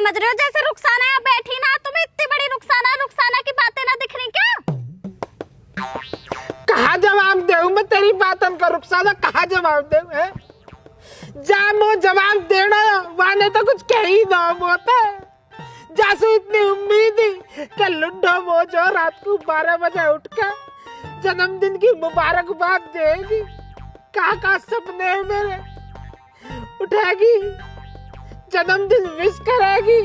समझ रहे हो जैसे रुखसाना यहाँ बैठी ना, तुम्हें इतनी बड़ी रुखसाना रुखसाना की बातें ना दिख रही क्या? कहा जवाब दूं मैं तेरी बातन का? रुखसाना कहा जवाब दूं है? जा मो जवाब देना वाने तो कुछ कह ही दो बोते। जासू इतनी उम्मीद ही कि लुड्डो वो जो रात को 12 बजे उठ के जन्मदिन की मुबारकबाद देगी। कहा सपने है मेरे, उठेगी, जन्मदिन विश करेगी,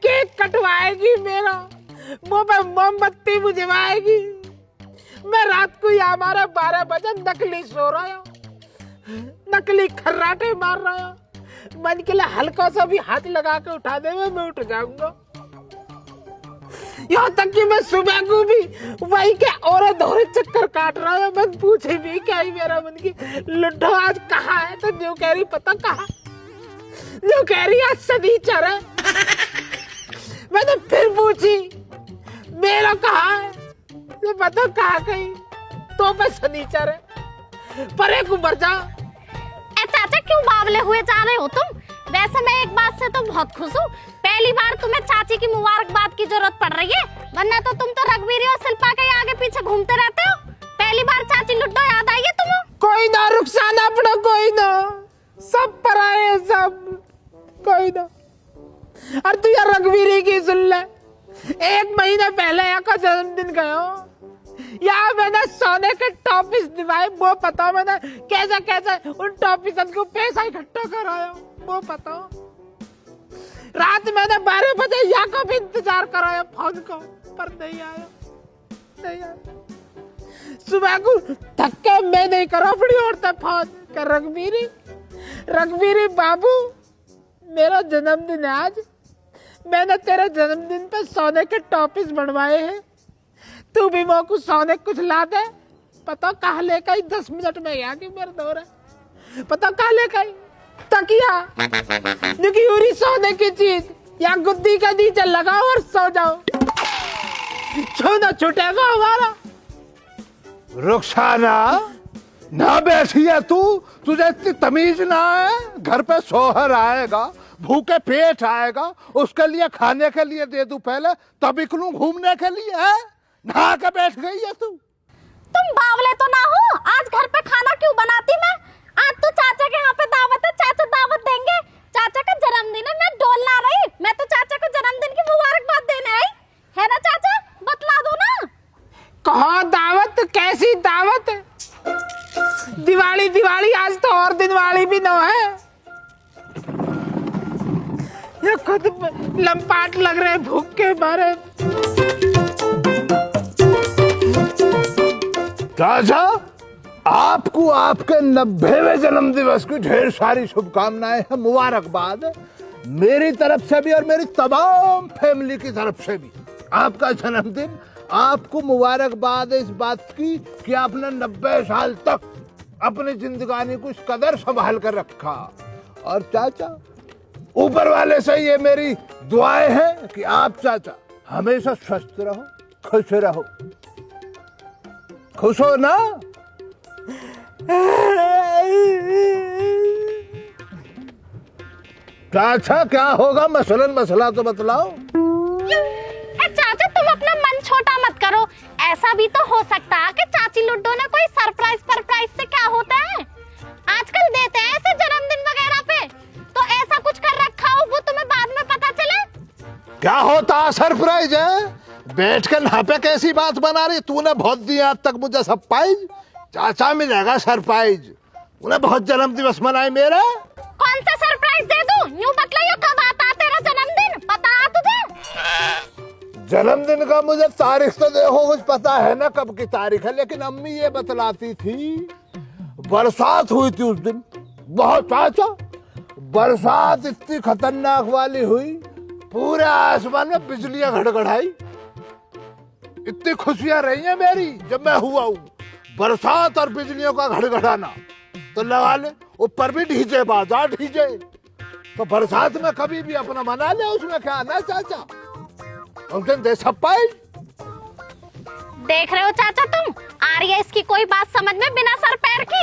केक कटवाएगी, मेरा मुंह पे मोमबत्ती बुझवाएगी। मैं रात को यहाँ हमारा 12 बजे नकली सो रहा हूँ, नकली खर्राटे मार रहा हूँ। मन के लिए हल्का सा भी हाथ लगा के उठा दे मैं उठ जाऊंगा। यहाँ तक कि मैं सुबह को भी वही के और धोरे चक्कर काट रहा है। मैं पूछे भी क्या ही मेरा मन की लुड्डो आज कहाँ है, तो जो कह रही पता कहा, जो कह रही आज सनीचर है। मैंने फिर पूछी मेरा कहा है, ये पता कहा गई, तो मैं सनीचर है। परे को मर जा। चाचा क्यों बावले हुए जा रहे हो तुम? वैसे मैं एक बात से तो बहुत खुश हूँ, पहली बार तुम्हें चाची की मुबारकबाद की जरूरत पड़ रही है, वरना तो तुम तो रघुवीर और शिल्पा के आगे पीछे घूमते रहते हो। पहली बार चाची लुड्डो याद आई है तुम्हें? कोई ना रुखसाना अपना, कोई ना, सब पराए सब, कोई ना। और तू यार रघुवीर की सुन ले, 1 महीने पहले यहाँ का जन्मदिन गया, यहाँ मैंने सोने के टॉपिस दिवाए, वो पता मैंने कैसे कैसे उन टॉपिसन को पैसा इकट्ठा कराया, वो पता। रात मैंने 12 बजे यहाँ का भी इंतजार कराया फोन का, पर नहीं आया, नहीं आया। सुबह को धक्के मैं नहीं करा अपनी औरतें फोन कर, रघुवीरी बाबू मेरा जन्मदिन है आज, मैंने तेरे जन्मदिन पे सोने के टॉपिस बनवाए हैं, तू भी वो कुछ सोने कुछ ला दे। पता कहा लेकर ही 10 मिनट में यहाँ की मेरे दौर है, पता कहा लेकर तकिया यूरी सोने की चीज या गुद्दी का नीचे लगाओ और सो जाओ, छूना छूटेगा हमारा। रुखसाना ना बैठी है तू, तुझे इतनी तमीज ना है? घर पे सोहर आएगा, भूखे पेट आएगा, उसके लिए खाने के लिए दे दूं पहले, तब निकलूं घूमने के लिए है? नहा के बैठ गई है तू। तुम बावले तो ना हो, आज घर पे खाना क्यों बनाती मैं? आज तो चाचा के यहाँ पे दावत है, चाचा दावत देंगे, चाचा का जन्मदिन है, मैं डोलना रही, मैं तो चाचा को जन्मदिन की मुबारकबाद देने आई है ना चाचा, बतला दो ना। कहो दावत, कैसी दावत? दिवाली दिवाली आज तो और दिन वाली भी न है, ये खुद लंपाट लग रहे भूख के मारे। चाचा आपको आपके 90वें जन्म दिवस की ढेर सारी शुभकामनाएं हैं, मुबारकबाद है मेरी तरफ से भी और मेरी तमाम फैमिली की तरफ से भी। आपका जन्मदिन, आपको मुबारकबाद है इस बात की कि आपने 90 साल तक अपनी जिंदगानी को इस कदर संभाल कर रखा। और चाचा ऊपर वाले से ये मेरी दुआएं हैं कि आप चाचा हमेशा स्वस्थ रहो, खुश रहो। खुश हो ना? चाचा क्या होगा मसलन, मसला तो बतलाओ। चाचा तुम अपना मन छोटा मत करो, ऐसा भी तो हो सकता है कि चाची लुड्डो ने कोई सरप्राइज से क्या होता है, आजकल देते हैं ऐसे जन्मदिन वगैरह पे, तो ऐसा कुछ कर रखा हो वो तुम्हें बाद में पता चले। क्या होता है सरप्राइज है? बैठ कर यहाँ पे कैसी बात बना रही, तूने बहुत दिया आज तक मुझे सरप्राइज, चाचा मिलेगा सरप्राइज, उन्हें बहुत जन्म दिवस मनाए मेरे। कौन सा सरप्राइज दे दूं? यूं बतलाइयो कब आता तेरा जन्मदिन, पता है तुझे? जन्मदिन का मुझे तारीख तो देखो कुछ पता है ना कब की तारीख है, लेकिन अम्मी ये बतलाती थी बरसात हुई थी उस दिन बहुत। चाचा बरसात इतनी खतरनाक वाली हुई, पूरे आसमान में बिजलियां गड़गड़ाई, इतनी खुशियां रही हैं मेरी जब मैं हुआ हूँ। बरसात और बिजलियों का घड़घड़ाना तो लगा ले, ऊपर भी डीजे बाजा डीजे, तो बरसात में कभी भी अपना मना ले, उसमें क्या ना चाचा, उस दिन दे सरप्राइज। देख रहे हो चाचा तुम, आ रही है इसकी कोई बात समझ में बिना सर पैर की,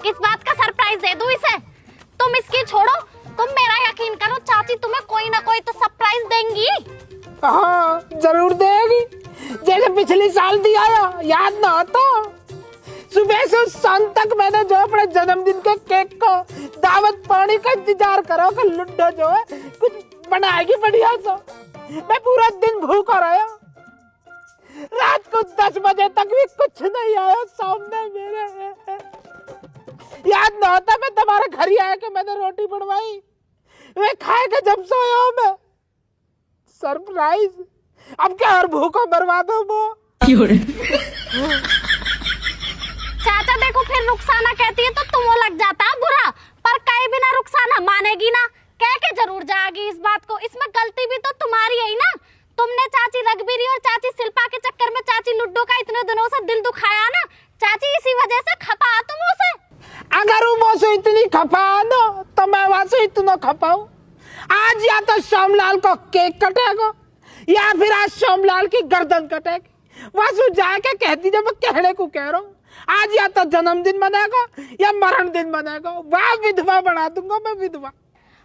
इस बात का सरप्राइज दे दूं इसे। तुम इसकी छोड़ो, तुम मेरा यकीन करो, चाचा चाची तुम्हें कोई ना कोई तो सरप्राइज देंगी। हाँ जरूर देगी, जैसे पिछले साल दिया याद ना आता। सुबह से शाम तक मैंने जो अपने जन्मदिन के केक को दावत पानी का इंतजार करो कि लुड्डो जो है कुछ बनाएगी बढ़िया सा। मैं पूरा दिन भूखा रहा, रात को 10 बजे तक भी कुछ नहीं आया सामने मेरे। याद ना होता मैं तुम्हारे घर ही आया कि मैंने रोटी बनवाई, वे खाए के जब सोया हूं मैं। सरप्राइज, अब क्या और भूखो बर्बाद हो वो। चाचा देखो फिर रुखसाना कहती है तो तुम्हें लग जाता है बुरा, पर कहीं भी ना रुखसाना मानेगी ना, कह के जरूर जाएगी इस बात को। इसमें गलती भी तो तुम्हारी है ना, तुमने चाची रघबीरी और चाची शिल्पा के चक्कर में चाची लुड्डो का इतने दिनों से दिल दुखाया ना, चाची इसी वजह से खपा तुम उसे। अगर वो से इतनी खपा ना तो मैं वहां से इतना खपाऊं। आज या तो श्यामलाल को केक कटेगा या फिर आज श्यामलाल की गर्दन कटेगी। वहां जाके कहती जब मैं कहने को कह रहा हूँ, आज या तो जन्मदिन मनाएगा या मरण दिन मनाएगा, वह विधवा बना दूंगा मैं, विधवा।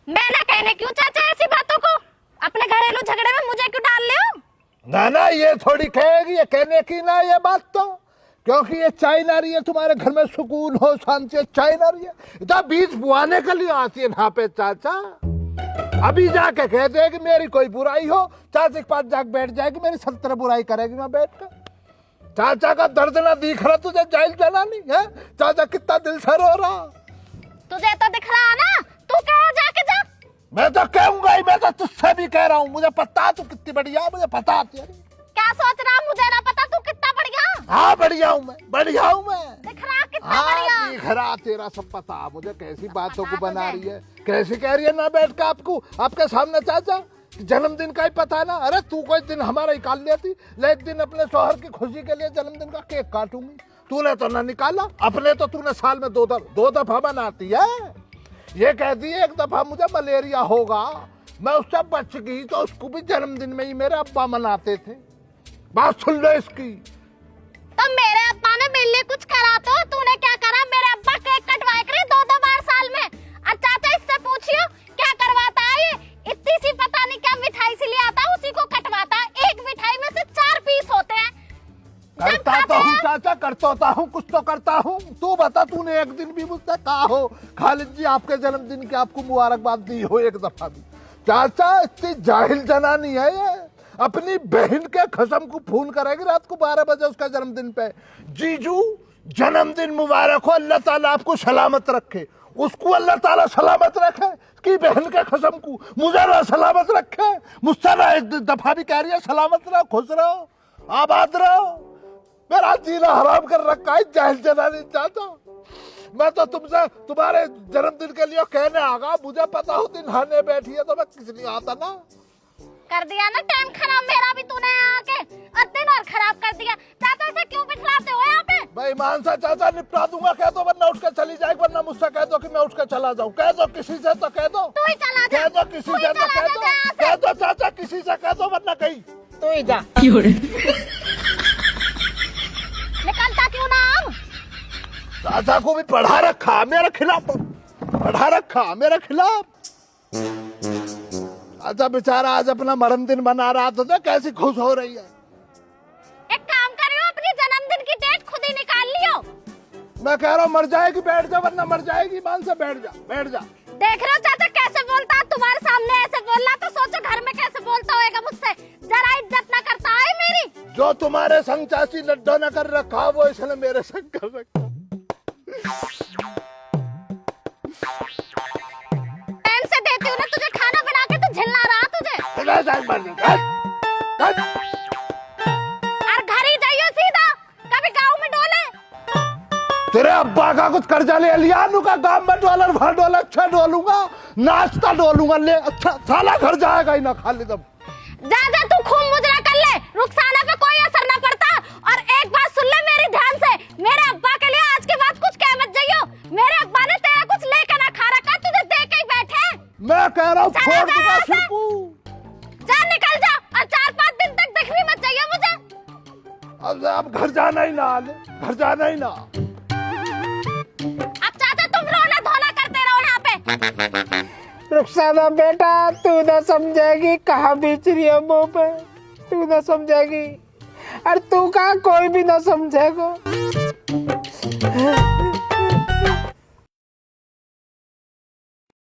मैं ना कहने क्यों चाचा ऐसी बातों को, अपने घरेलू झगड़े में मुझे क्यों डाल ले हो? ना ना ये थोड़ी कहेगी, ये कहने की ना ये बात तो, क्योंकि ये चाय ना रही है तुम्हारे घर में सुकून हो शांति, चाय ना रही है इतना बीज बुआने के लिए आती है यहाँ पे चाचा। अभी जाके कह दे कि मेरी कोई बुराई हो, चाचा के पास जाके बैठ जाएगी, मेरी 70 बुराई करेगी वहां बैठ कर। चाचा का दर्द ना दिख रहा तुझे, जाइल चला नहीं है चाचा कितना दिल से रो रहा। तुझे तो दिख रहा ना, तू कह जाके जा। मैं तो कहूंगा ही, मैं तो तुझसे भी कह रहा हूँ, मुझे पता तू कितनी बढ़िया, मुझे पता तेरी। क्या सोच रहा मुझे ना पता तू कितना बढ़िया। हाँ बढ़िया हूँ मैं, बढ़िया हूँ मैं, दिख रहा कितना बढ़िया। हाँ दिख रहा, तेरा सब पता मुझे, कैसी बातों को बना रही है, कैसी कह रही है ना बैठ के आपको आपके सामने चाचा जन्मदिन का ही पता है ना। अरे तू कोई दिन हमारा निकाल लेती, ले एक दिन अपने शौहर की खुशी के लिए जन्मदिन का केक काटूंगी, तूने तो ना निकाला। अपने तो तूने साल में दो दफा बनाती है। ये कहती है एक दफा मुझे मलेरिया होगा, मैं उससे बच गई, तो उसको भी जन्मदिन में ही मेरे अब्बा मनाते थे। बात सुन लो इसकी। तो मेरे अब्बा ने मेरे लिए कुछ करा तो तूने क्या करा? मेरे अब्बा केक कटवाए करे 2-2 बार साल में। अच्छा इससे पूछियो क्या करवाता है ये, इतनी सी पता नहीं क्या मिठाई से ले आता उसी को कटवाता है। एक मिठाई में से 4 पीस होते हैं। करता तो हूँ चाचा, करता हूँ, कुछ तो करता हूँ। तू बता, तूने एक दिन भी मुझसे कहा हो खालिद जी आपके जन्मदिन की आपको मुबारकबाद दी हो एक दफा भी? चाचा इतनी जाहिल जनानी है ये, अपनी बहन के खसम को फोन करेगी रात को 12 बजे उसका जन्मदिन पे, जीजू जन्मदिन मुबारक हो, अल्लाह ताला आपको सलामत रखे। उसको अल्लाह ताला सलामत रखे कि बहन के खसम को मुझे ना सलामत रखे। मुझसे ना एक दफा भी कह रही है सलामत रहो, खुश रहो, आबाद रहो। मेरा जीना हराम कर रखा है जाहिल जनानी चाचा। मैं तो तुमसे तुम्हारे जन्मदिन के लिए कहने आगा, मुझे पता हो दिन नहाने बैठी है तो मैं किस लिए आता ना। कर दिया ना टाइम खराब मेरा भी तूने आके, और दिन और खराब कर दिया। चाचा से क्यों बिठलाते हो यहाँ पे? भाई मानसा चाचा निपटा दूंगा, कह दो वरना उठ के चली जाएगी, वरना मुझसे कह दो कि मैं उठ के चला जाऊँ। कह दो किसी से तो कह दो, तू ही चला जा, कह दो किसी से तो कह दो चाचा किसी से कह दो, वरना कहीं तू ही जा। निकलता क्यों ना हम? चाचा को भी पढ़ा रखा मेरे खिलाफ, पढ़ा रखा मेरे खिलाफ। अच्छा बेचारा आज अपना मरण दिन मना रहा था, कैसी खुश हो रही है। एक काम करियो, अपनी जन्मदिन की डेट खुद ही निकाल लियो। मैं कह रहा हूँ मर जाएगी, बैठ जा, वरना मर जाएगी। मान से बैठ जा, बैठ जा। देख रहे हो चाचा कैसे बोलता है, तुम्हारे सामने ऐसे बोल रहा तो सोचो घर में कैसे बोलता होगा मुझसे। जरा इज्जत ना करता है मेरी। जो तुम्हारे संग चाची लड्डो न कर रखा वो इसने मेरे संग कर रखा। टाइम से देती हूँ ना तुझे खाना बना के, तो झिलना रहा तुझे। और घर ही जाइयो सीधा, कभी गाँव में डोले। तेरे अब्बा का कुछ कर्जा ले लिया, का गाँव में डॉलर भर डॉलर, अच्छा डोलूंगा, नाश्ता डोलूंगा, ले अच्छा साला घर जाएगा ही ना खाली दम। जा तू खूब मुजरा कर ले, रुखसाना पे कोई असर ना पड़ता। और एक बात सुन ले मेरी ध्यान से, मेरे अब्बा के लिए आज के बाद कुछ कह मत जाइयो। मेरे अब्बा ने तेरा कुछ लेकर ना खा रखा, तुझे दे के ही बैठे। मैं कह रहा हूँ फोड़ दूंगा शिपू। जा निकल जा, और 4-5 दिन तक देख भी मत जाइयो मुझे। अब घर जाना ही ना, घर जाना ही ना। अब चाचा तुम रोना धोना करते रहो यहाँ पे। रुखसाना बेटा, तू ना समझेगी, कहाँ बीच रही है मुंह पे, तू ना समझेगी, और तू का कोई भी ना समझेगा।